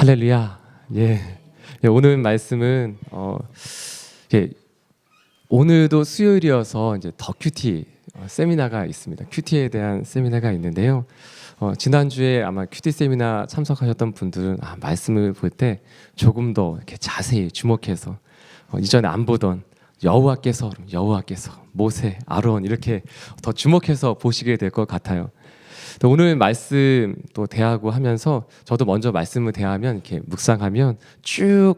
할렐루야. 오늘 말씀은 오늘도 수요일이어서 이제 더 큐티 세미나가 있습니다. 큐티에 대한 세미나가 있는데요. 지난주에 아마 큐티 세미나 참석하셨던 분들은 말씀을 볼 때 조금 더 이렇게 자세히 주목해서 이전에 안 보던 여호와께서 모세, 아론 이렇게 더 주목해서 보시게 될 것 같아요. 또 오늘 말씀 또 대하고 하면서 저도 먼저 말씀을 대하면 이렇게 묵상하면 쭉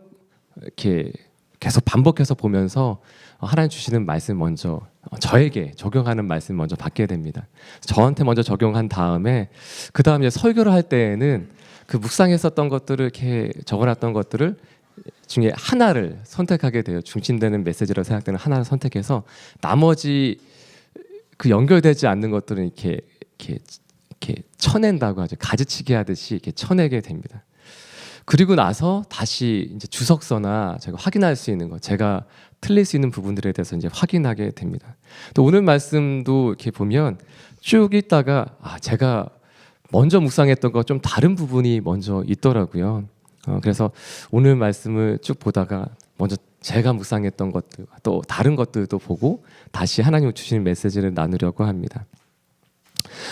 이렇게 계속 반복해서 보면서 하나님 주시는 말씀 먼저 저에게 적용하는 말씀 먼저 받게 됩니다. 저한테 먼저 적용한 다음에 그 다음에 설교를 할 때에는 그 묵상했었던 것들을 이렇게 적어놨던 것들을 중에 하나를 선택하게 돼요. 중심되는 메시지로 생각되는 하나를 선택해서 나머지 그 연결되지 않는 것들은 이렇게 쳐낸다고 하죠. 가지치기 하듯이 이렇게 쳐내게 됩니다. 그리고 나서 다시 이제 주석서나 제가 확인할 수 있는 것, 제가 틀릴 수 있는 부분들에 대해서 이제 확인하게 됩니다. 또 오늘 말씀도 이렇게 보면 쭉 있다가 제가 먼저 묵상했던 것 좀 다른 부분이 먼저 있더라고요. 그래서 오늘 말씀을 쭉 보다가 먼저 제가 묵상했던 것들, 또 다른 것들도 보고 다시 하나님 주시는 메시지를 나누려고 합니다.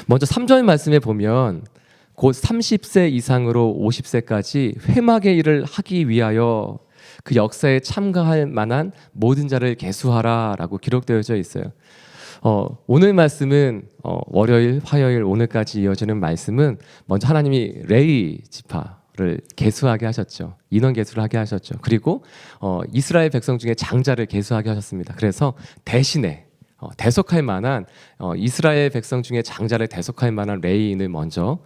먼저 3절 말씀에 보면 곧 30세 이상으로 50세까지 회막의 일을 하기 위하여 그 역사에 참가할 만한 모든 자를 계수하라 라고 기록되어져 있어요. 오늘 말씀은 월요일, 화요일, 오늘까지 이어지는 말씀은 먼저 하나님이 레위 지파를 계수하게 하셨죠. 인원 계수를 하게 하셨죠. 그리고 이스라엘 백성 중에 장자를 계수하게 하셨습니다. 그래서 대신에 대속할 만한 이스라엘 백성 중에 장자를 대속할 만한 레위인을 먼저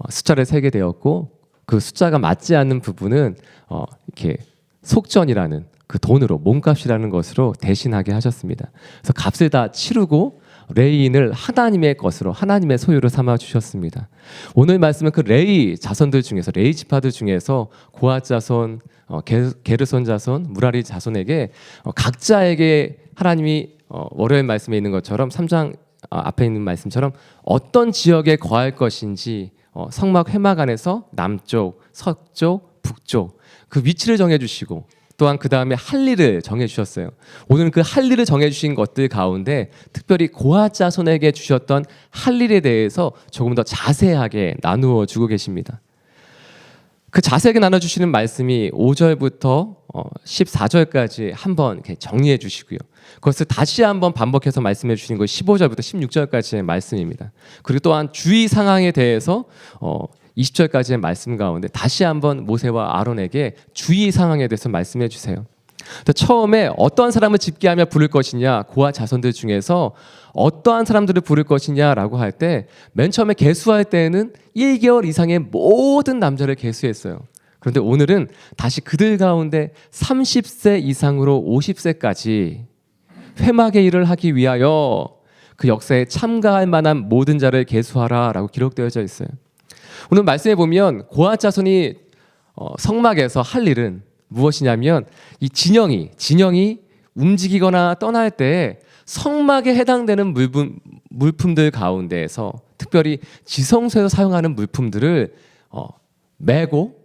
숫자를 세게 되었고, 그 숫자가 맞지 않는 부분은 이렇게 속전이라는 그 돈으로 몸값이라는 것으로 대신하게 하셨습니다. 그래서 값을 다 치르고 레위인을 하나님의 것으로, 하나님의 소유로 삼아 주셨습니다. 오늘 말씀은 그 레위 자손들 중에서, 레위 지파들 중에서 고핫 자손, 게르손 자손, 무라리 자손에게 각자에게 하나님이 월요일 말씀에 있는 것처럼 3장 앞에 있는 말씀처럼 어떤 지역에 거할 것인지 성막 회막 안에서 남쪽, 서쪽, 북쪽 그 위치를 정해주시고, 또한 그 다음에 할 일을 정해주셨어요. 오늘은 그 할 일을 정해주신 것들 가운데 특별히 고핫 자손에게 주셨던 할 일에 대해서 조금 더 자세하게 나누어 주고 계십니다. 그 자세하게 나눠주시는 말씀이 5절부터 14절까지 한번 이렇게 정리해 주시고요. 그것을 다시 한번 반복해서 말씀해 주시는 것이 15절부터 16절까지의 말씀입니다. 그리고 또한 주의 상황에 대해서 20절까지의 말씀 가운데 다시 한번 모세와 아론에게 주의 상황에 대해서 말씀해 주세요. 처음에 어떠한 사람을 집계하며 부를 것이냐, 고핫 자손들 중에서 어떠한 사람들을 부를 것이냐라고 할 때 맨 처음에 계수할 때는 1개월 이상의 모든 남자를 계수했어요. 그런데 오늘은 다시 그들 가운데 30세 이상으로 50세까지 회막의 일을 하기 위하여 그 역사에 참가할 만한 모든 자를 계수하라 라고 기록되어져 있어요. 오늘 말씀해 보면 고핫 자손이 성막에서 할 일은 무엇이냐면 이 진영이 움직이거나 떠날 때 성막에 해당되는 물품들 가운데에서 특별히 지성소에서 사용하는 물품들을 메고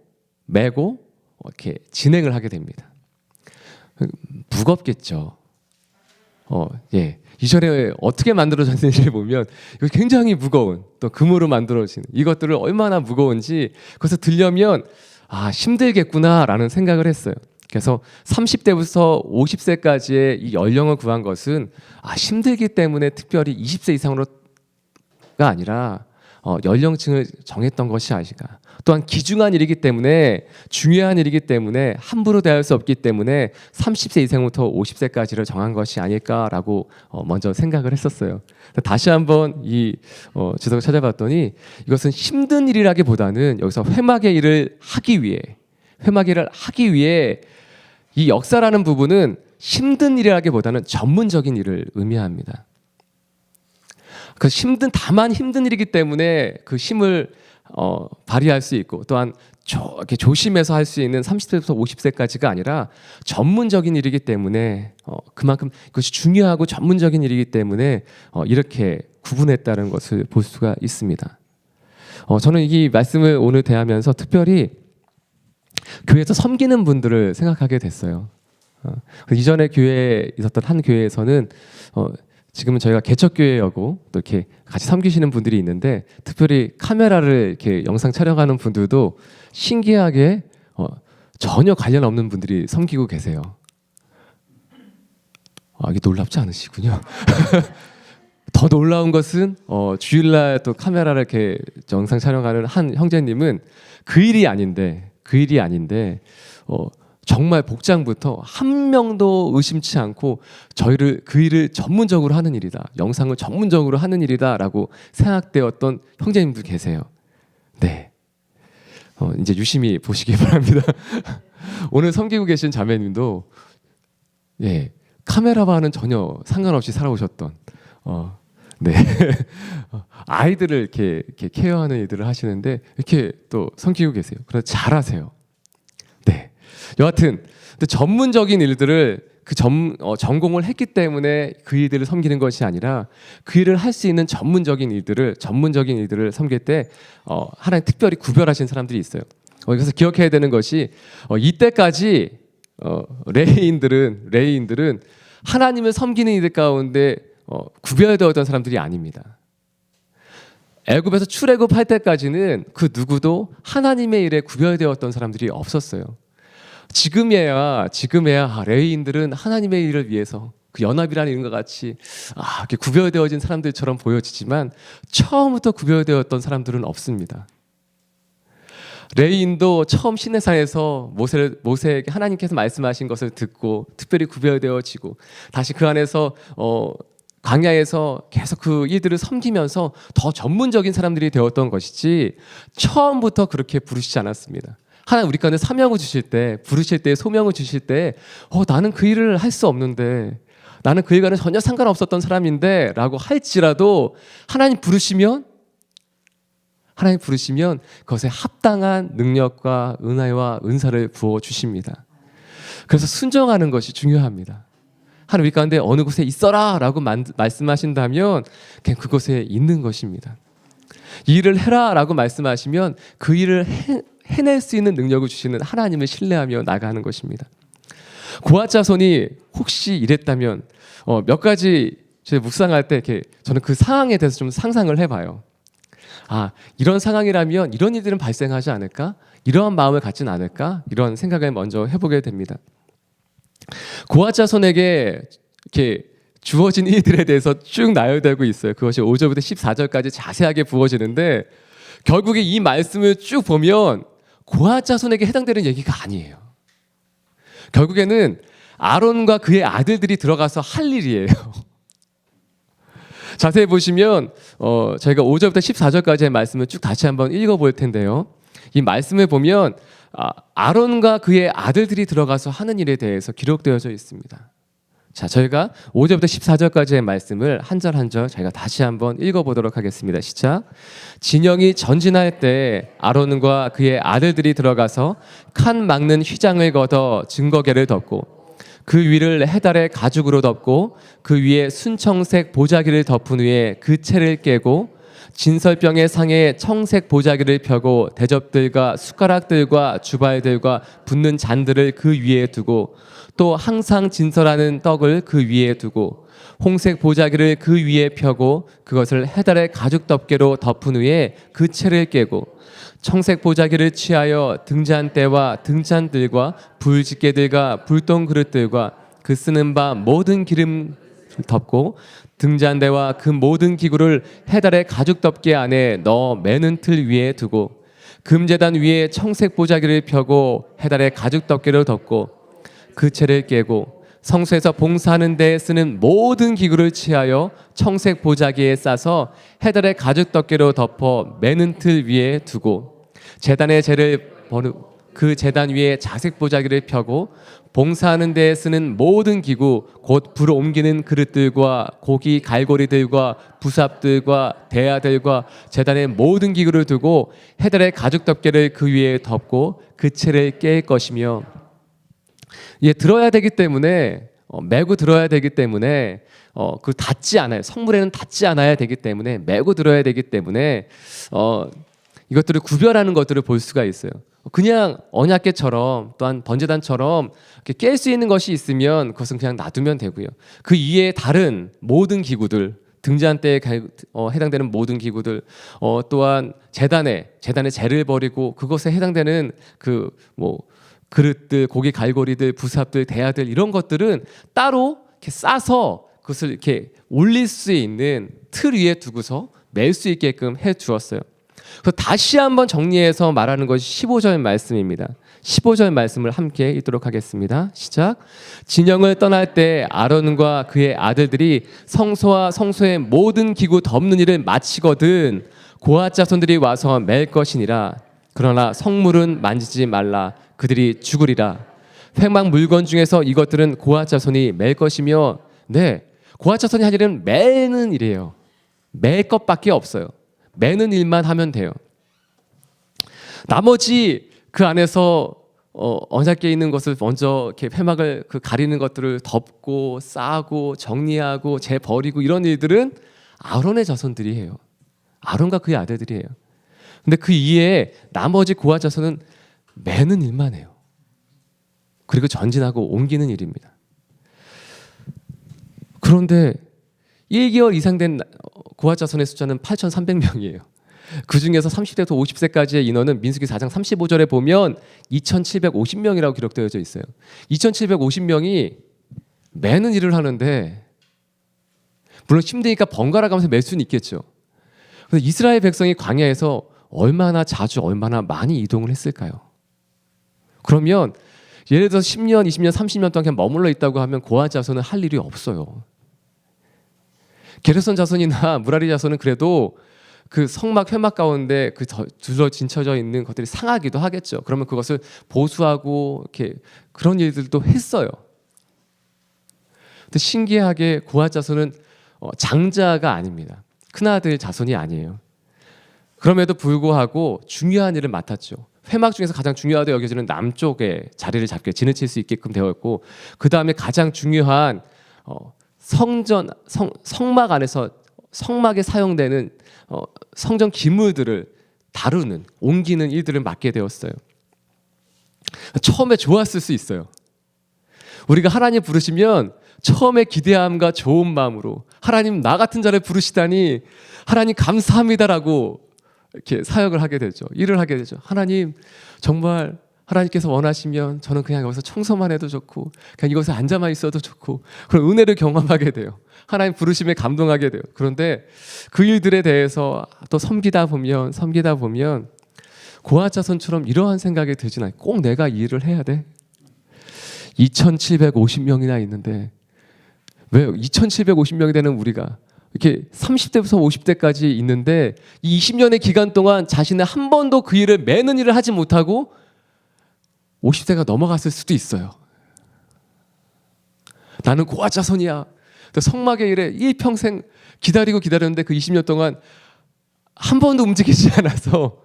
이렇게 진행을 하게 됩니다. 무겁겠죠. 이전에 어떻게 만들어졌는지를 보면 이거 굉장히 무거운, 또 금으로 만들어진 이것들을 얼마나 무거운지 그것을 들려면 힘들겠구나라는 생각을 했어요. 그래서 30대부터 50세까지의 이 연령을 구한 것은 힘들기 때문에 특별히 20세 이상으로가 아니라 연령층을 정했던 것이 아닌가. 또한 귀중한 일이기 때문에, 중요한 일이기 때문에 함부로 대할 수 없기 때문에 30세 이상부터 50세까지를 정한 것이 아닐까라고 먼저 생각을 했었어요. 다시 한번 이 지도를 찾아봤더니 이것은 힘든 일이라기보다는 여기서 회막의 일을 하기 위해 이 역사라는 부분은 힘든 일이라기보다는 전문적인 일을 의미합니다. 다만 힘든 일이기 때문에 그 힘을 발휘할 수 있고, 또한 이렇게 조심해서 할 수 있는 30세부터 50세까지가 아니라 전문적인 일이기 때문에 그만큼 그것이 중요하고 전문적인 일이기 때문에 이렇게 구분했다는 것을 볼 수가 있습니다. 저는 이 말씀을 오늘 대하면서 특별히 교회에서 섬기는 분들을 생각하게 됐어요. 이전에 교회에 있었던 한 교회에서는 지금은 저희가 개척교회여고 또 이렇게 같이 섬기시는 분들이 있는데 특별히 카메라를 이렇게 영상 촬영하는 분들도 신기하게 전혀 관련 없는 분들이 섬기고 계세요. 이게 놀랍지 않으시군요. 더 놀라운 것은 주일날 또 카메라를 이렇게 영상 촬영하는 한 형제님은 그 일이 아닌데 정말 복장부터 한 명도 의심치 않고 저희를 그 일을 전문적으로 하는 일이다, 영상을 전문적으로 하는 일이다라고 생각되었던 형제님도 계세요. 네, 이제 유심히 보시기 바랍니다. 오늘 섬기고 계신 자매님도 예, 카메라와는 전혀 상관없이 살아오셨던 네. 아이들을 이렇게 케어하는 일들을 하시는데 이렇게 또 섬기고 계세요. 그래서 잘하세요. 네. 여하튼 전문적인 일들을 전공을 했기 때문에 그 일들을 섬기는 것이 아니라 그 일을 할 수 있는 전문적인 일들을 섬길 때 하나님 특별히 구별하신 사람들이 있어요. 그래서 기억해야 되는 것이 이때까지 레위인들은 하나님을 섬기는 이들 가운데 구별되었던 사람들이 아닙니다. 애굽에서 출애굽할 때까지는 그 누구도 하나님의 일에 구별되었던 사람들이 없었어요. 지금에야 레위인들은 하나님의 일을 위해서 그 연합이라는 이름과 같이 이렇게 구별되어진 사람들처럼 보여지지만 처음부터 구별되었던 사람들은 없습니다. 레위인도 처음 시내산에서 모세에게 하나님께서 말씀하신 것을 듣고 특별히 구별되어지고 다시 그 안에서 광야에서 계속 그 일들을 섬기면서 더 전문적인 사람들이 되었던 것이지 처음부터 그렇게 부르시지 않았습니다. 하나님 우리 가운데 사명을 주실 때, 부르실 때, 소명을 주실 때 나는 그 일을 할 수 없는데, 나는 그 일과는 전혀 상관없었던 사람인데 라고 할지라도 하나님 부르시면 그것에 합당한 능력과 은혜와 은사를 부어주십니다. 그래서 순종하는 것이 중요합니다. 하나님 우리 가운데 어느 곳에 있어라 라고 말씀하신다면 그냥 그곳에 있는 것입니다. 이 일을 해라 라고 말씀하시면 그 일을 해낼 수 있는 능력을 주시는 하나님을 신뢰하며 나가는 것입니다. 고앗 자손이 혹시 이랬다면 몇 가지 제가 묵상할 때 이렇게 저는 그 상황에 대해서 좀 상상을 해봐요. 이런 상황이라면 이런 일들은 발생하지 않을까? 이러한 마음을 갖지는 않을까? 이런 생각을 먼저 해보게 됩니다. 고앗 자손에게 이렇게 주어진 일들에 대해서 쭉 나열되고 있어요. 그것이 5절부터 14절까지 자세하게 부어지는데 결국에 이 말씀을 쭉 보면 고앗 자손에게 해당되는 얘기가 아니에요. 결국에는 아론과 그의 아들들이 들어가서 할 일이에요. 자세히 보시면 저희가 5절부터 14절까지의 말씀을 쭉 다시 한번 읽어볼 텐데요. 이 말씀을 보면 아론과 그의 아들들이 들어가서 하는 일에 대해서 기록되어져 있습니다. 자, 저희가 5절부터 14절까지의 말씀을 한 절 한 절 저희가 다시 한번 읽어보도록 하겠습니다. 시작. 진영이 전진할 때 아론과 그의 아들들이 들어가서 칸 막는 휘장을 걷어 증거궤를 덮고 그 위를 해달의 가죽으로 덮고 그 위에 순청색 보자기를 덮은 후에 그 채를 깨고 진설병의 상에 청색 보자기를 펴고 대접들과 숟가락들과 주발들과 붓는 잔들을 그 위에 두고 또 항상 진설하는 떡을 그 위에 두고 홍색 보자기를 그 위에 펴고 그것을 해달의 가죽 덮개로 덮은 후에 그 채를 깨고 청색 보자기를 취하여 등잔대와 등잔들과 불집게들과 불똥 그릇들과 그 쓰는 바 모든 기름 덮고 등잔대와 그 모든 기구를 해달의 가죽 덮개 안에 넣어 매는 틀 위에 두고 금제단 위에 청색 보자기를 펴고 해달의 가죽 덮개로 덮고 그 채를 깨고 성소에서 봉사하는 데에 쓰는 모든 기구를 취하여 청색 보자기에 싸서 해달의 가죽 덮개로 덮어 매는 틀 위에 두고 제단의 재를 그 제단 위에 자색 보자기를 펴고 봉사하는 데에 쓰는 모든 기구 곧 불을 옮기는 그릇들과 고기 갈고리들과 부삽들과 대야들과 제단의 모든 기구를 두고 해달의 가죽 덮개를 그 위에 덮고 그 채를 깰 것이며 들어야 되기 때문에 메고 들어야 되기 때문에 그 닿지 않아요. 성물에는 닿지 않아야 되기 때문에 메고 들어야 되기 때문에 이것들을 구별하는 것들을 볼 수가 있어요. 그냥 언약궤처럼 또한 번제단처럼 깰 수 있는 것이 있으면 그것은 그냥 놔두면 되고요. 그 이외에 다른 모든 기구들, 등잔 때에 해당되는 모든 기구들, 또한 재단에 재를 버리고 그것에 해당되는 그 뭐 그릇들, 고기 갈고리들, 부삽들, 대야들 이런 것들은 따로 이렇게 싸서 그것을 이렇게 올릴 수 있는 틀 위에 두고서 맬 수 있게끔 해 주었어요. 그래서 다시 한번 정리해서 말하는 것이 15절 말씀입니다. 15절 말씀을 함께 읽도록 하겠습니다. 시작. 진영을 떠날 때 아론과 그의 아들들이 성소와 성소의 모든 기구 덮는 일을 마치거든 고앗 자손들이 와서 맬 것이니라. 그러나 성물은 만지지 말라. 그들이 죽으리라. 회막 물건 중에서 이것들은 고앗 자손이 맬 것이며, 네, 고앗 자손이 할 일은 매는 일이에요. 맬 것밖에 없어요. 매는 일만 하면 돼요. 나머지 그 안에서 언약궤에 있는 것을 먼저 이렇게 회막을 가리는 것들을 덮고 싸고 정리하고 재 버리고 이런 일들은 아론의 자손들이 해요. 아론과 그의 아들들이 해요. 근데 그 이외에 나머지 고앗 자손은 매는 일만 해요. 그리고 전진하고 옮기는 일입니다. 그런데 1개월 이상 된 고앗 자손의 숫자는 8,300명이에요. 그 중에서 30대부터 50세까지의 인원은 민수기 4장 35절에 보면 2,750명이라고 기록되어져 있어요. 2,750명이 매는 일을 하는데, 물론 힘드니까 번갈아 가면서 맬 수는 있겠죠. 그래서 이스라엘 백성이 광야에서 얼마나 자주 얼마나 많이 이동을 했을까요? 그러면 예를 들어서 10년, 20년, 30년 동안 그냥 머물러 있다고 하면 고앗 자손은 할 일이 없어요. 게르손 자손이나 무라리 자손은 그래도 그 성막 회막 가운데 그 둘러 진쳐져 있는 것들이 상하기도 하겠죠. 그러면 그것을 보수하고 이렇게 그런 일들도 했어요. 근데 신기하게 고앗 자손은 장자가 아닙니다. 큰아들 자손이 아니에요. 그럼에도 불구하고 중요한 일을 맡았죠. 회막 중에서 가장 중요하다고 여겨지는 남쪽에 자리를 잡게 지느칠 수 있게끔 되었고, 그 다음에 가장 중요한 성막 안에서 성막에 사용되는 성전 기물들을 다루는, 옮기는 일들을 맡게 되었어요. 처음에 좋았을 수 있어요. 우리가 하나님 부르시면 처음에 기대함과 좋은 마음으로 하나님 나 같은 자를 부르시다니 하나님 감사합니다라고 이렇게 사역을 하게 되죠. 일을 하게 되죠. 하나님 정말 하나님께서 원하시면 저는 그냥 여기서 청소만 해도 좋고 그냥 이곳에 앉아만 있어도 좋고 그런 은혜를 경험하게 돼요. 하나님 부르심에 감동하게 돼요. 그런데 그 일들에 대해서 또 섬기다 보면 고앗 자손처럼 이러한 생각이 들진 않아요. 꼭 내가 이 일을 해야 돼? 2,750명이나 있는데 왜 2,750명이 되는 우리가 이렇게 30대부터 50대까지 있는데 이 20년의 기간 동안 자신은 한 번도 그 일을 매는 일을 하지 못하고 50대가 넘어갔을 수도 있어요. 나는 고앗 자손이야. 성막의 일에 일평생 기다렸는데 그 20년 동안 한 번도 움직이지 않아서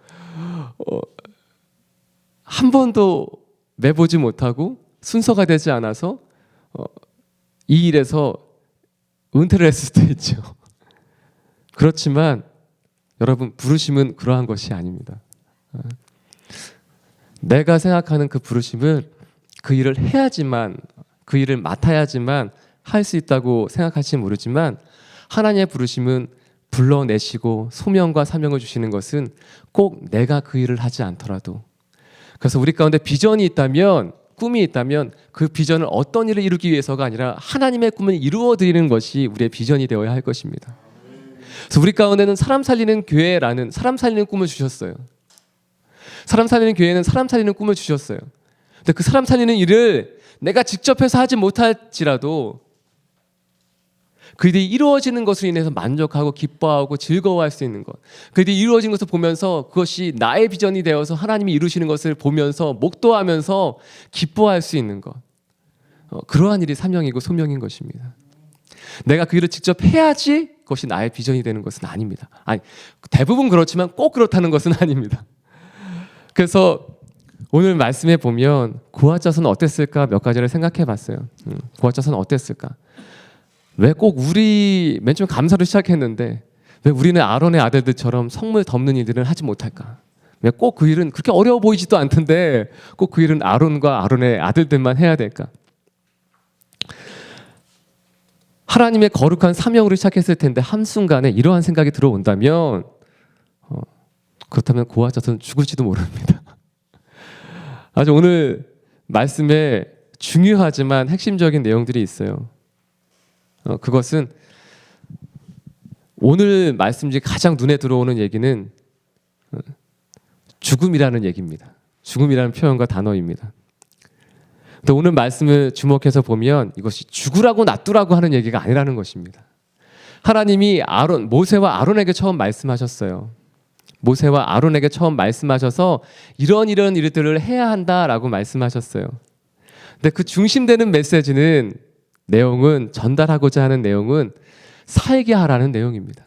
한 번도 매보지 못하고 순서가 되지 않아서 이 일에서 은퇴를 했을 수도 있죠. 그렇지만 여러분, 부르심은 그러한 것이 아닙니다. 내가 생각하는 그 부르심은 그 일을 해야지만, 그 일을 맡아야지만 할 수 있다고 생각할지 모르지만, 하나님의 부르심은 불러내시고 소명과 사명을 주시는 것은 꼭 내가 그 일을 하지 않더라도, 그래서 우리 가운데 비전이 있다면, 꿈이 있다면 그 비전을 어떤 일을 이루기 위해서가 아니라 하나님의 꿈을 이루어 드리는 것이 우리의 비전이 되어야 할 것입니다. 그래서 우리 가운데는 사람 살리는 교회라는 사람 살리는 꿈을 주셨어요. 사람 살리는 교회는 사람 살리는 꿈을 주셨어요. 근데 그 사람 살리는 일을 내가 직접 해서 하지 못할지라도 그들이 이루어지는 것으로 인해서 만족하고 기뻐하고 즐거워할 수 있는 것, 그들이 이루어진 것을 보면서 그것이 나의 비전이 되어서 하나님이 이루시는 것을 보면서 목도하면서 기뻐할 수 있는 것, 그러한 일이 사명이고 소명인 것입니다. 내가 그 일을 직접 해야지 그것이 나의 비전이 되는 것은 아닙니다. 아니, 대부분 그렇지만 꼭 그렇다는 것은 아닙니다. 그래서 오늘 말씀에 보면 고앗 자손은 어땠을까 몇 가지를 생각해 봤어요. 고앗 자손은 어땠을까? 왜 꼭 우리 맨 처음 감사로 시작했는데 왜 우리는 아론의 아들들처럼 성물 덮는 일들을 하지 못할까? 꼭 그 일은 그렇게 어려워 보이지도 않던데 꼭 그 일은 아론과 아론의 아들들만 해야 될까? 하나님의 거룩한 사명으로 시작했을 텐데 한순간에 이러한 생각이 들어온다면 그렇다면 고아 자손은 죽을지도 모릅니다. 아주 오늘 말씀에 중요하지만 핵심적인 내용들이 있어요. 그것은 오늘 말씀 중에 가장 눈에 들어오는 얘기는 죽음이라는 얘기입니다. 죽음이라는 표현과 단어입니다. 근데 오늘 말씀을 주목해서 보면 이것이 죽으라고 놔두라고 하는 얘기가 아니라는 것입니다. 하나님이 모세와 아론에게 처음 말씀하셨어요. 모세와 아론에게 처음 말씀하셔서 이런 일들을 해야 한다라고 말씀하셨어요. 근데 그 중심되는 메시지는 내용은 전달하고자 하는 내용은 살게 하라는 내용입니다.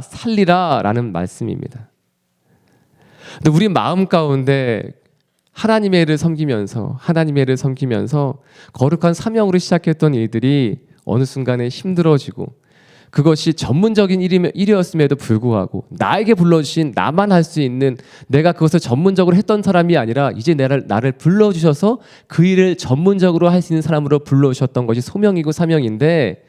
살리라라는 말씀입니다. 근데 우리 마음 가운데 하나님의 일을 섬기면서 거룩한 사명으로 시작했던 일들이 어느 순간에 힘들어지고 그것이 전문적인 일이었음에도 불구하고 나에게 불러주신 나만 할 수 있는 내가 그것을 전문적으로 했던 사람이 아니라 이제 나를 불러주셔서 그 일을 전문적으로 할 수 있는 사람으로 불러주셨던 것이 소명이고 사명인데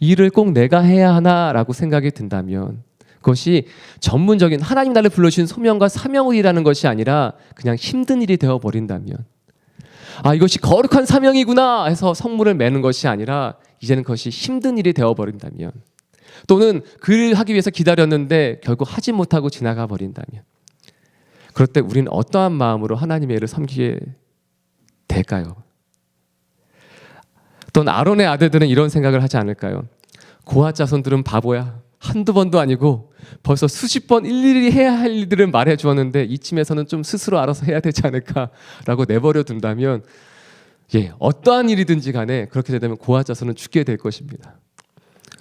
이 일을 꼭 내가 해야 하나라고 생각이 든다면 그것이 전문적인 하나님 나를 불러주신 소명과 사명을 일하는 것이 아니라 그냥 힘든 일이 되어버린다면 이것이 거룩한 사명이구나 해서 성물을 매는 것이 아니라 이제는 그것이 힘든 일이 되어버린다면 또는 그 일을 하기 위해서 기다렸는데 결국 하지 못하고 지나가 버린다면 그럴 때 우리는 어떠한 마음으로 하나님의 일을 섬기게 될까요? 또는 아론의 아들들은 이런 생각을 하지 않을까요? 고아 자손들은 바보야. 한두 번도 아니고 벌써 수십 번 일일이 해야 할 일들을 말해 주었는데 이쯤에서는 좀 스스로 알아서 해야 되지 않을까라고 내버려 둔다면 어떠한 일이든지 간에 그렇게 되면 고아 자손은 죽게 될 것입니다.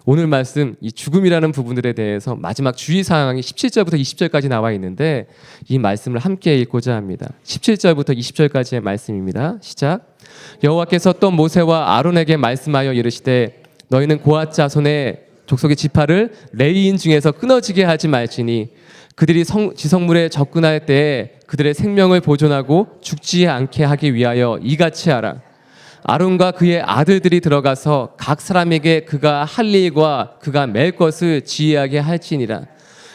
오늘 말씀 이 죽음이라는 부분들에 대해서 마지막 주의사항이 17절부터 20절까지 나와 있는데 이 말씀을 함께 읽고자 합니다. 17절부터 20절까지의 말씀입니다. 시작. 여호와께서 또 모세와 아론에게 말씀하여 이르시되 너희는 고아 자손의 족속의 지파를 레위인 중에서 끊어지게 하지 말지니 그들이 지성물에 접근할 때에 그들의 생명을 보존하고 죽지 않게 하기 위하여 이같이 하라. 아론과 그의 아들들이 들어가서 각 사람에게 그가 할 일과 그가 맬 것을 지휘하게 할지니라.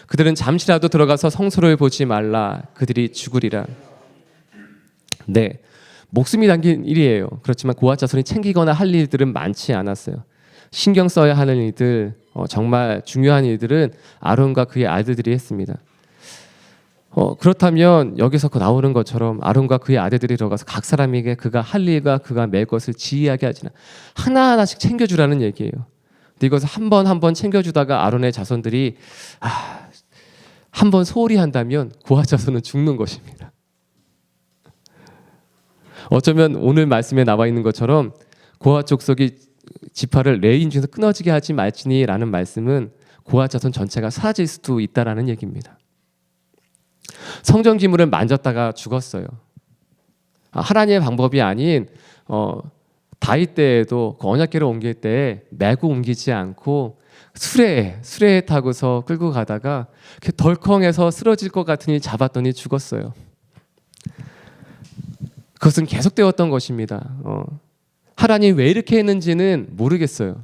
그들은 잠시라도 들어가서 성소를 보지 말라. 그들이 죽으리라. 네, 목숨이 담긴 일이에요. 그렇지만 고아 자손이 챙기거나 할 일들은 많지 않았어요. 신경 써야 하는 일들, 정말 중요한 일들은 아론과 그의 아들들이 했습니다. 그렇다면 여기서 나오는 것처럼 아론과 그의 아들들이 들어가서 각 사람에게 그가 할 일과 그가 맬 것을 지휘하게 하지나 하나하나씩 챙겨주라는 얘기예요. 근데 이것을 한 번 챙겨주다가 아론의 자손들이 한 번 소홀히 한다면 고아 자손은 죽는 것입니다. 어쩌면 오늘 말씀에 나와 있는 것처럼 고아 족속이 지파를 레위인 중에서 끊어지게 하지 말지니라는 말씀은 고아 자손 전체가 사라질 수도 있다라는 얘기입니다. 성전 기물을 만졌다가 죽었어요. 하나님의 방법이 아닌 다윗 때에도 그 언약궤를 옮길 때 메고 옮기지 않고 수레에 타고서 끌고 가다가 덜컹해서 쓰러질 것 같으니 잡았더니 죽었어요. 그것은 계속되었던 것입니다. 하나님이 왜 이렇게 했는지는 모르겠어요.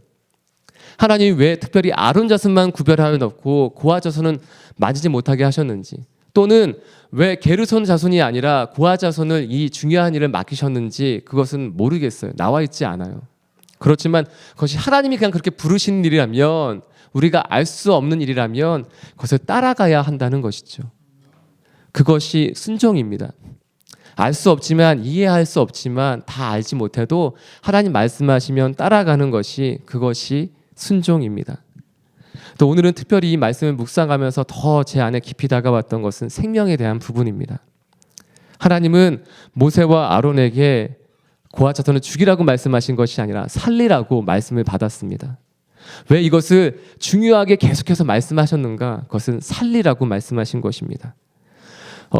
하나님이 왜 특별히 아론 자손만 구별하여 놓고 고아 자손은 만지지 못하게 하셨는지 또는 왜 게르손 자손이 아니라 고아 자손을 이 중요한 일을 맡기셨는지 그것은 모르겠어요. 나와 있지 않아요. 그렇지만 그것이 하나님이 그냥 그렇게 부르신 일이라면 우리가 알 수 없는 일이라면 그것을 따라가야 한다는 것이죠. 그것이 순종입니다. 알 수 없지만 이해할 수 없지만 다 알지 못해도 하나님 말씀하시면 따라가는 것이 그것이 순종입니다. 또 오늘은 특별히 이 말씀을 묵상하면서 더 제 안에 깊이 다가왔던 것은 생명에 대한 부분입니다. 하나님은 모세와 아론에게 고아 자손을 죽이라고 말씀하신 것이 아니라 살리라고 말씀을 받았습니다. 왜 이것을 중요하게 계속해서 말씀하셨는가? 그것은 살리라고 말씀하신 것입니다.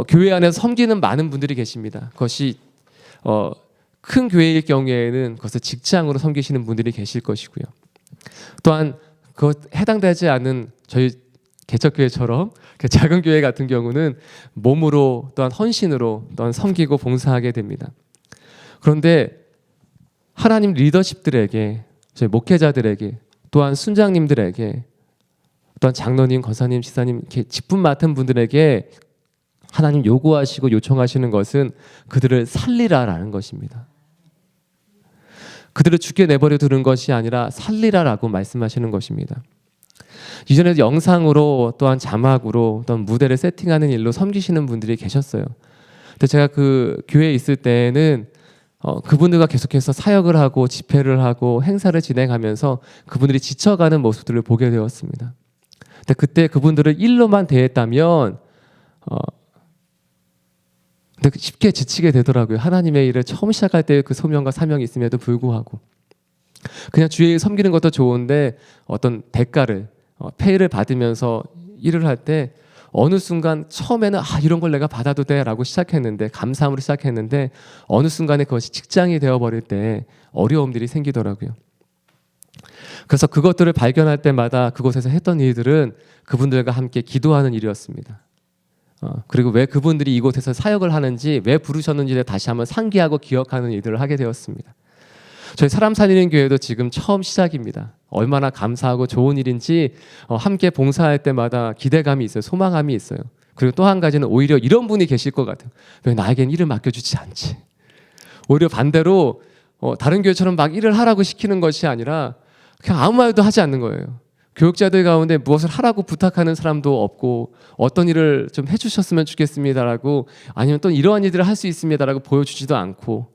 교회 안에서 섬기는 많은 분들이 계십니다. 그것이 큰 교회일 경우에는 그것을 직장으로 섬기시는 분들이 계실 것이고요. 또한 그 해당되지 않은 저희 개척교회처럼 작은 교회 같은 경우는 몸으로 또한 헌신으로 또한 섬기고 봉사하게 됩니다. 그런데 하나님 리더십들에게, 저희 목회자들에게, 또한 순장님들에게, 또한 장로님, 권사님, 지사님 이렇게 직분 맡은 분들에게 하나님 요구하시고 요청하시는 것은 그들을 살리라라는 것입니다. 그들을 죽게 내버려 두는 것이 아니라 살리라라고 말씀하시는 것입니다. 이전에도 영상으로 또한 자막으로 또한 무대를 세팅하는 일로 섬기시는 분들이 계셨어요. 근데 제가 그 교회에 있을 때는 그분들과 계속해서 사역을 하고 집회를 하고 행사를 진행하면서 그분들이 지쳐가는 모습들을 보게 되었습니다. 근데 그때 그분들을 일로만 대했다면 근데 쉽게 지치게 되더라고요. 하나님의 일을 처음 시작할 때 그 소명과 사명이 있음에도 불구하고 그냥 주의 섬기는 것도 좋은데 어떤 대가를 페이를 받으면서 일을 할 때 어느 순간 처음에는 이런 걸 내가 받아도 돼라고 시작했는데 감사함으로 시작했는데 어느 순간에 그것이 직장이 되어버릴 때 어려움들이 생기더라고요. 그래서 그것들을 발견할 때마다 그곳에서 했던 일들은 그분들과 함께 기도하는 일이었습니다. 그리고 왜 그분들이 이곳에서 사역을 하는지, 왜 부르셨는지를 다시 한번 상기하고 기억하는 일들을 하게 되었습니다. 저희 사람 살리는 교회도 지금 처음 시작입니다. 얼마나 감사하고 좋은 일인지 함께 봉사할 때마다 기대감이 있어요. 소망감이 있어요. 그리고 또 한 가지는 오히려 이런 분이 계실 것 같아요. 왜 나에겐 일을 맡겨주지 않지? 오히려 반대로 다른 교회처럼 막 일을 하라고 시키는 것이 아니라 그냥 아무 말도 하지 않는 거예요. 교육자들 가운데 무엇을 하라고 부탁하는 사람도 없고 어떤 일을 좀 해주셨으면 좋겠습니다라고 아니면 또 이러한 일들을 할 수 있습니다라고 보여주지도 않고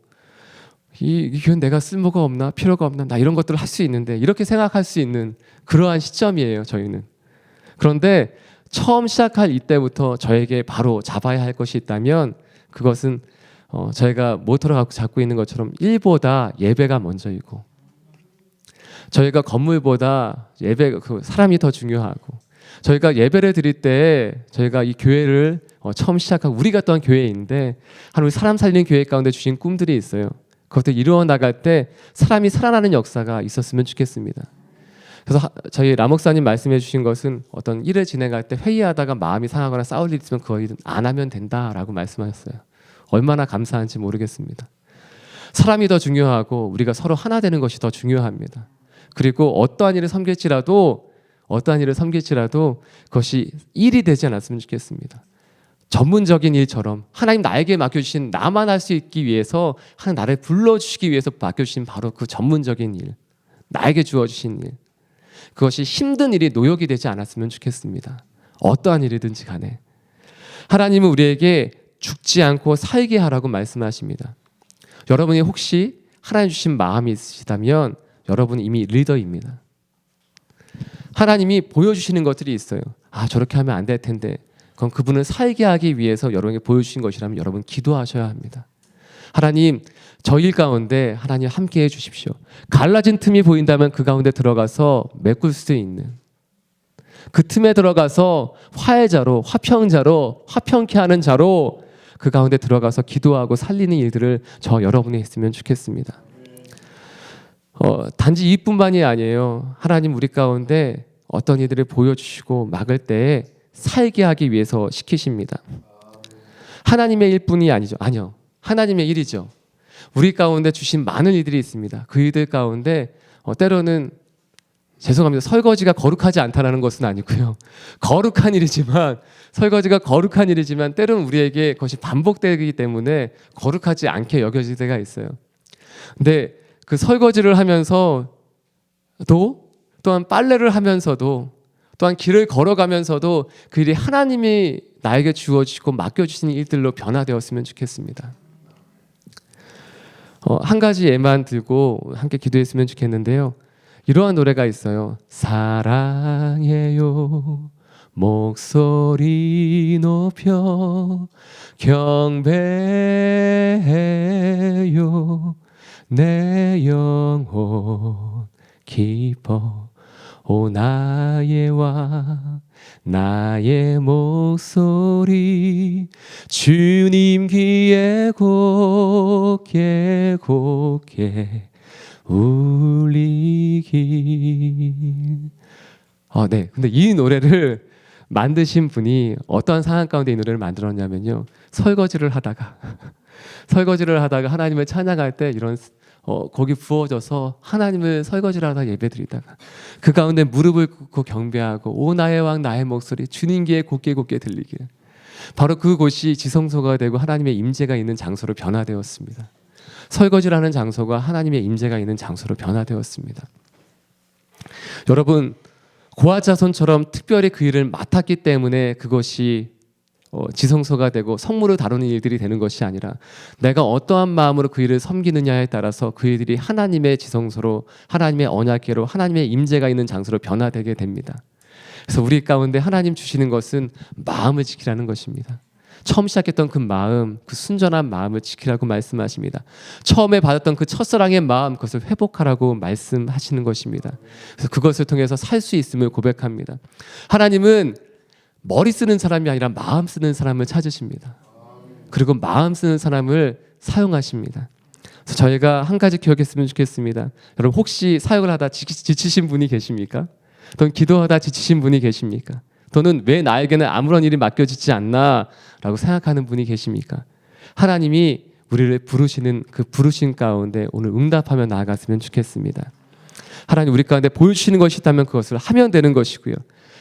이 교회는 내가 쓸모가 없나 필요가 없나 나 이런 것들을 할 수 있는데 이렇게 생각할 수 있는 그러한 시점이에요. 저희는. 그런데 처음 시작할 이때부터 저에게 바로 잡아야 할 것이 있다면 그것은 저희가 모토를 갖고 잡고 있는 것처럼 일보다 예배가 먼저이고 저희가 건물보다 예배 사람이 더 중요하고 저희가 예배를 드릴 때 저희가 이 교회를 처음 시작하고 우리가 또한 교회인데 하나님 사람 살리는 교회 가운데 주신 꿈들이 있어요. 그것들 이루어 나갈 때 사람이 살아나는 역사가 있었으면 좋겠습니다. 그래서 저희 라 목사님 말씀해 주신 것은 어떤 일을 진행할 때 회의하다가 마음이 상하거나 싸울 일 있으면 그거 안 하면 된다라고 말씀하셨어요. 얼마나 감사한지 모르겠습니다. 사람이 더 중요하고 우리가 서로 하나 되는 것이 더 중요합니다. 그리고 어떠한 일을 섬길지라도 그것이 일이 되지 않았으면 좋겠습니다. 전문적인 일처럼 하나님 나에게 맡겨주신 나만 할 수 있기 위해서 하나님 나를 불러주시기 위해서 맡겨주신 바로 그 전문적인 일 나에게 주어주신 일 그것이 힘든 일이 노역이 되지 않았으면 좋겠습니다. 어떠한 일이든지 간에 하나님은 우리에게 죽지 않고 살게 하라고 말씀하십니다. 여러분이 혹시 하나님 주신 마음이 있으시다면 여러분은 이미 리더입니다. 하나님이 보여주시는 것들이 있어요. 저렇게 하면 안 될 텐데 그건 그분을 살게 하기 위해서 여러분에게 보여주신 것이라면 여러분 기도하셔야 합니다. 하나님 저 일 가운데 하나님 함께해 주십시오. 갈라진 틈이 보인다면 그 가운데 들어가서 메꿀 수 있는 그 틈에 들어가서 화해자로 화평자로 화평케 하는 자로 그 가운데 들어가서 기도하고 살리는 일들을 저 여러분이 했으면 좋겠습니다. 단지 이뿐만이 아니에요. 하나님 우리 가운데 어떤 이들을 보여주시고 막을 때에 살게 하기 위해서 시키십니다. 하나님의 일뿐이 아니죠. 아니요. 하나님의 일이죠. 우리 가운데 주신 많은 일들이 있습니다. 그 일들 가운데 때로는 죄송합니다. 설거지가 거룩하지 않다는 것은 아니고요. 거룩한 일이지만 설거지가 거룩한 일이지만 때로는 우리에게 그것이 반복되기 때문에 거룩하지 않게 여겨질 때가 있어요. 근데 그 설거지를 하면서도 또한 빨래를 하면서도 또한 길을 걸어가면서도 그 일이 하나님이 나에게 주어지고 맡겨주신 일들로 변화되었으면 좋겠습니다. 한 가지 예만 들고 함께 기도했으면 좋겠는데요. 이러한 노래가 있어요. 사랑해요 목소리 높여 경배해요 내 영혼 기뻐 오 나의 왕 나의 목소리 주님 귀에 곱게 울리기. 네. 근데 이 노래를 만드신 분이 어떠한 상황 가운데 이 노래를 만들었냐면요, 설거지를 하다가 하나님을 찬양할 때 이런 거기 부어져서 하나님을 설거지를 하다가 예배드리다가 그 가운데 무릎을 꿇고 경배하고 오 나의 왕 나의 목소리 주님 귀에 곱게 들리게, 바로 그곳이 지성소가 되고 하나님의 임재가 있는 장소로 변화되었습니다. 설거지를 하는 장소가 하나님의 임재가 있는 장소로 변화되었습니다. 여러분, 고아자손처럼 특별히 그 일을 맡았기 때문에 그것이 지성소가 되고 성물을 다루는 일들이 되는 것이 아니라 내가 어떠한 마음으로 그 일을 섬기느냐에 따라서 그 일들이 하나님의 지성소로, 하나님의 언약궤로, 하나님의 임재가 있는 장소로 변화되게 됩니다. 그래서 우리 가운데 하나님 주시는 것은 마음을 지키라는 것입니다. 처음 시작했던 그 마음, 그 순전한 마음을 지키라고 말씀하십니다. 처음에 받았던 그 첫사랑의 마음, 그것을 회복하라고 말씀하시는 것입니다. 그래서 그것을 통해서 살 수 있음을 고백합니다. 하나님은 머리 쓰는 사람이 아니라 마음 쓰는 사람을 찾으십니다. 그리고 마음 쓰는 사람을 사용하십니다. 그래서 저희가 한 가지 기억했으면 좋겠습니다. 여러분, 혹시 사역을 하다 지치신 분이 계십니까? 또는 기도하다 지치신 분이 계십니까? 또는 왜 나에게는 아무런 일이 맡겨지지 않나 라고 생각하는 분이 계십니까? 하나님이 우리를 부르시는 그 부르심 가운데 오늘 응답하며 나아갔으면 좋겠습니다. 하나님 우리 가운데 보여주시는 것이 있다면 그것을 하면 되는 것이고요,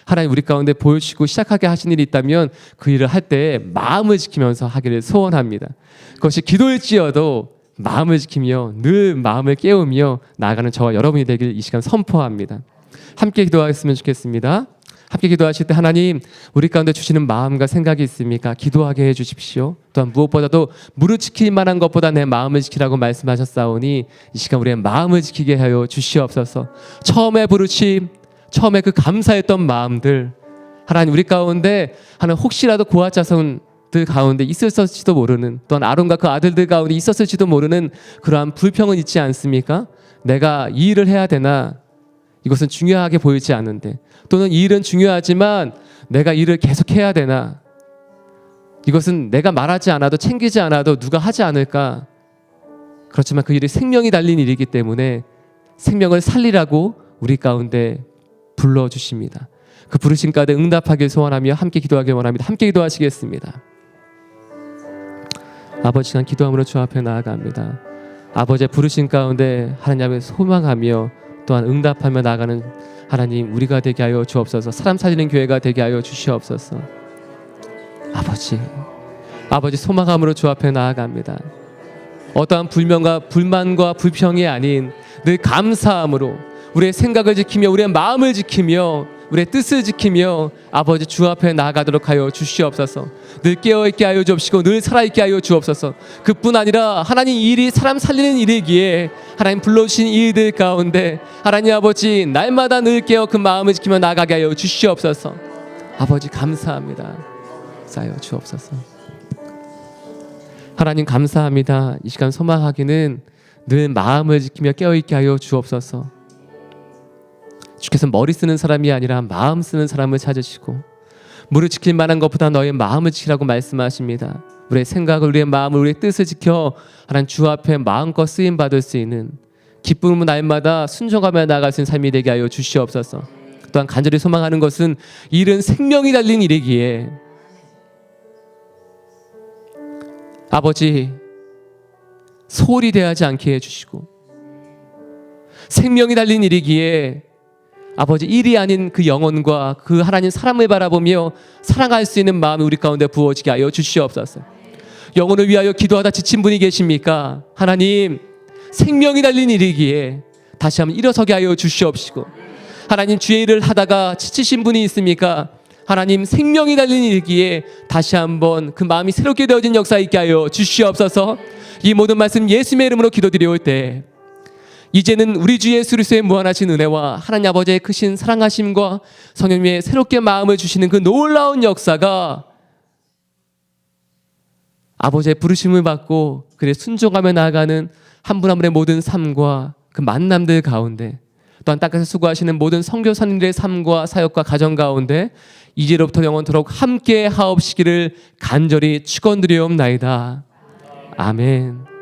하나님 우리 가운데 보여주시고 시작하게 하신 일이 있다면 그 일을 할 때 마음을 지키면서 하기를 소원합니다. 그것이 기도일지어도 마음을 지키며 늘 마음을 깨우며 나아가는 저와 여러분이 되길 이 시간 선포합니다. 함께 기도하겠으면 좋겠습니다. 함께 기도하실 때 하나님 우리 가운데 주시는 마음과 생각이 있습니까? 기도하게 해주십시오. 또한 무엇보다도 무릇 지킬 만한 것보다 내 마음을 지키라고 말씀하셨사오니 이 시간 우리의 마음을 지키게 하여 주시옵소서. 처음에 부르심, 처음에 그 감사했던 마음들, 하나님 우리 가운데 하나님 혹시라도 고아 자손들 가운데 있었을지도 모르는, 또한 아론과 그 아들들 가운데 있었을지도 모르는 그러한 불평은 있지 않습니까? 내가 이 일을 해야 되나? 이것은 중요하게 보이지 않는데, 또는 이 일은 중요하지만 내가 일을 계속해야 되나? 이것은 내가 말하지 않아도 챙기지 않아도 누가 하지 않을까? 그렇지만 그 일이 생명이 달린 일이기 때문에 생명을 살리라고 우리 가운데 불러주십니다. 그 부르심 가운데 응답하길 소원하며 함께 기도하길 원합니다. 함께 기도하시겠습니다. 아버지, 시간 기도함으로 주 앞에 나아갑니다. 아버지의 부르심 가운데 하나님을 소망하며 또한 응답하며 나아가는 하나님 우리가 되게 하여 주옵소서. 사람 살리는 교회가 되게 하여 주시옵소서. 아버지 소망함으로 주 앞에 나아갑니다. 어떠한 불만과 불평이 아닌 늘 감사함으로 우리의 생각을 지키며 우리의 마음을 지키며 우리의 뜻을 지키며 아버지 주 앞에 나아가도록 하여 주시옵소서. 늘 깨어있게 하여 주옵시고 늘 살아있게 하여 주옵소서. 그뿐 아니라 하나님 이 일이 사람 살리는 일이기에 하나님 불러주신 일들 가운데 하나님 아버지 날마다 늘 깨어 그 마음을 지키며 나아가게 하여 주시옵소서. 아버지 감사합니다. 쌓여 주옵소서. 하나님 감사합니다. 이 시간 소망하기는 늘 마음을 지키며 깨어있게 하여 주옵소서. 주께서 머리 쓰는 사람이 아니라 마음 쓰는 사람을 찾으시고 무릇 지킬 만한 것보다 너의 마음을 지키라고 말씀하십니다. 우리의 생각을, 우리의 마음을, 우리의 뜻을 지켜 하나님 주 앞에 마음껏 쓰임 받을 수 있는 기쁨으로 날마다 순종하며 나아갈 수 있는 삶이 되게 하여 주시옵소서. 또한 간절히 소망하는 것은 일은 생명이 달린 일이기에 아버지 소홀히 대하지 않게 해주시고 생명이 달린 일이기에 아버지 일이 아닌 그 영혼과 그 하나님 사람을 바라보며 사랑할 수 있는 마음이 우리 가운데 부어지게 하여 주시옵소서. 영혼을 위하여 기도하다 지친 분이 계십니까? 하나님 생명이 달린 일이기에 다시 한번 일어서게 하여 주시옵시고, 하나님 주의 일을 하다가 지치신 분이 있습니까? 하나님 생명이 달린 일이기에 다시 한번 그 마음이 새롭게 되어진 역사 있게 하여 주시옵소서. 이 모든 말씀 예수님의 이름으로 기도드려올 때 이제는 우리 주 예수 그리스도의 무한하신 은혜와 하나님 아버지의 크신 사랑하심과 성령님의 새롭게 마음을 주시는 그 놀라운 역사가 아버지의 부르심을 받고 그래 순종하며 나아가는 한 분 한 분의 모든 삶과 그 만남들 가운데, 또한 땅에서 수고하시는 모든 선교사님들의 삶과 사역과 가정 가운데 이제로부터 영원토록 함께 하옵시기를 간절히 축원드리옵나이다. 아멘.